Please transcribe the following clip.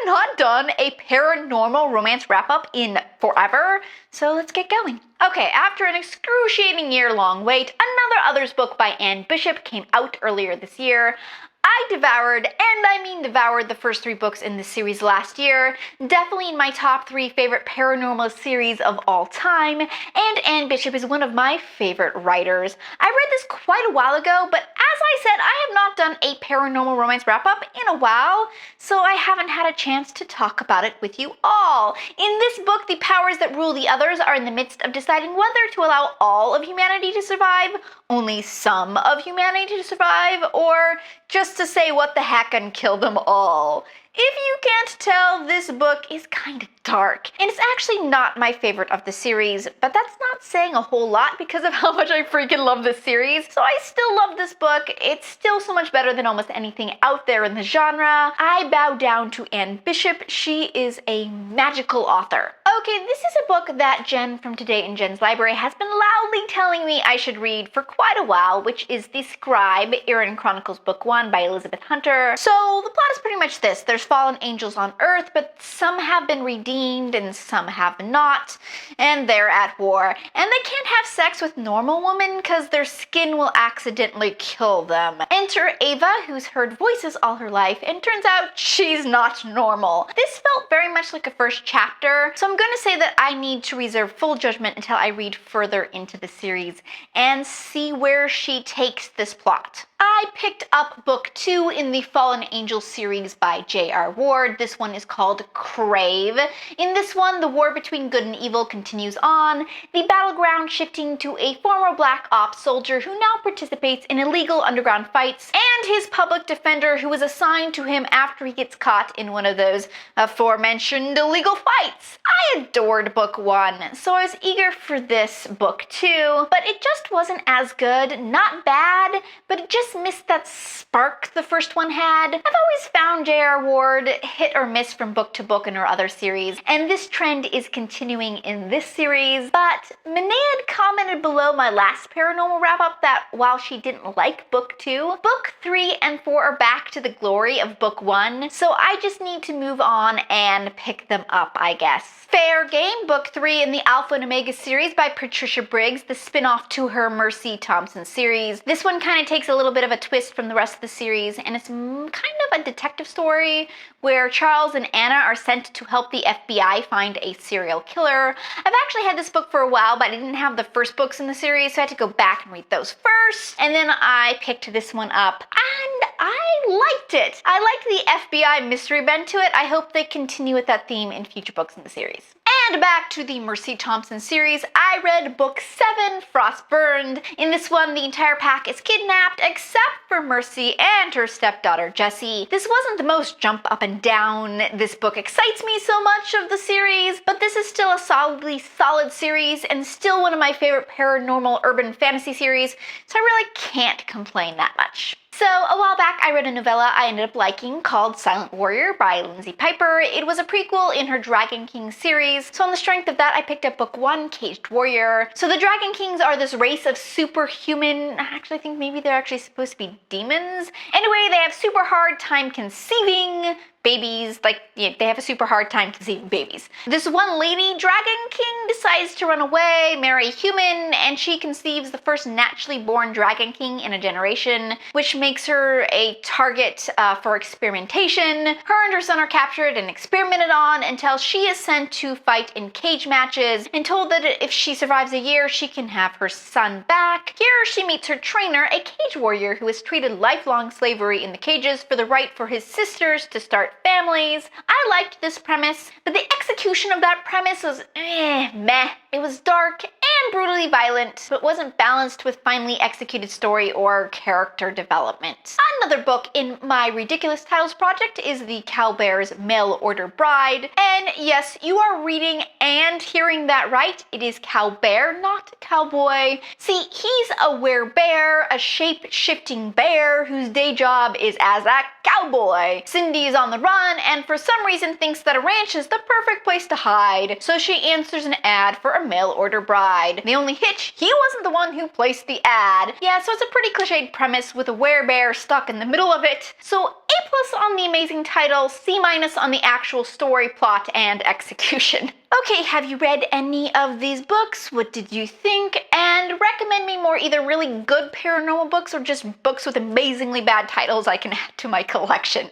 not done a paranormal romance wrap-up in forever, so let's get going. Okay, after an excruciating year-long wait, another Others book by Anne Bishop came out earlier this year. I devoured, and I mean devoured, the first 3 books in this series last year. Definitely in my top 3 favorite paranormal series of all time, and Anne Bishop is one of my favorite writers. I read this quite a while ago, but as I said, I have not done a paranormal romance wrap-up in a while, so I haven't had a chance to talk about it with you all. In this book, the powers that rule the others are in the midst of deciding whether to allow all of humanity to survive, only some of humanity to survive, or just to say what the heck and kill them all. If you can't tell, this book is kind of dark, and it's actually not my favorite of the series, but that's not saying a whole lot because of how much I freaking love this series. So I still love this book. It's still so much better than almost anything out there in the genre. I bow down to Anne Bishop. She is a magical author. Okay, this is a book that Jen from Today in Jen's Library has been loudly telling me I should read for quite a while, which is The Scribe, Erin Chronicles Book 1 by Elizabeth Hunter. So the plot is pretty much this. There's fallen angels on Earth, but some have been redeemed and some have not, and they're at war. And they can't have sex with normal women because their skin will accidentally kill them. Enter Ava, who's heard voices all her life, and turns out she's not normal. This felt very much like a first chapter, so I'm going to say that I need to reserve full judgment until I read further into the series and see where she takes this plot. I picked up book 2 in the Fallen Angels series by J.R. Ward. This one is called Crave. In this one, the war between good and evil continues on, the battleground shifting to a former Black Ops soldier who now participates in illegal underground fights, and his public defender who is assigned to him after he gets caught in one of those aforementioned illegal fights. I adored book 1, so I was eager for this book 2, but it just wasn't as good. Not bad, but it just missed that spark the first one had. I've always found J.R. Ward hit or miss from book to book in her other series, and this trend is continuing in this series. But Monet had commented below my last paranormal wrap-up that while she didn't like book 2, book 3 and 4 are back to the glory of book 1, so I just need to move on and pick them up, I guess. Fair Game, book 3 in the Alpha and Omega series by Patricia Briggs, the spin-off to her Mercy Thompson series. This one kind of takes a little bit of a twist from the rest of the series, and it's kind of a detective story where Charles and Anna are sent to help the FBI find a serial killer. I've actually had this book for a while, but I didn't have the first books in the series, so I had to go back and read those first, and then I picked this one up, and I liked it. I liked the FBI mystery bent to it. I hope they continue with that theme in future books in the series. And back to the Mercy Thompson series, I read book 7, Frostburned. In this one, the entire pack is kidnapped except for Mercy and her stepdaughter, Jessie. This wasn't the most jump up and down, this book excites me so much of the series, but this is still a solidly solid series and still one of my favorite paranormal urban fantasy series, so I really can't complain that much. So, a while back, I read a novella I ended up liking called Silent Warrior by Lindsay Piper. It was a prequel in her Dragon King series, so on the strength of that, I picked up book 1, Caged Warrior. So the Dragon Kings are this race of superhuman, I actually think maybe they're actually supposed to be demons. Anyway, they have super hard time conceiving babies, they have a super hard time conceiving babies. This one lady Dragon King decides to run away, marry a human, and she conceives the first naturally born Dragon King in a generation, which makes her a target for experimentation. Her and her son are captured and experimented on until she is sent to fight in cage matches and told that if she survives a year, she can have her son back. Here she meets her trainer, a cage warrior who has treated lifelong slavery in the cages for the right for his sisters to start families. I liked this premise, but the execution of that premise was meh. It was dark and brutally violent, but wasn't balanced with finely executed story or character development. Another book in my Ridiculous Titles project is the Cowbear's Mailorder Bride, and yes, you are reading and hearing that right. It is Cowbear, not Cowboy. See, he's a werebear, a shape-shifting bear whose day job is as a cowboy. Cindy is on the run and for some reason thinks that a ranch is the perfect place to hide, so she answers an ad for a mail-order bride. The only hitch, he wasn't the one who placed the ad. Yeah, so it's a pretty cliched premise with a werebear stuck in the middle of it. So A+ on the amazing title, C- on the actual story, plot, and execution. Okay, have you read any of these books? What did you think? And recommend me more either really good paranormal books or just books with amazingly bad titles I can add to my collection.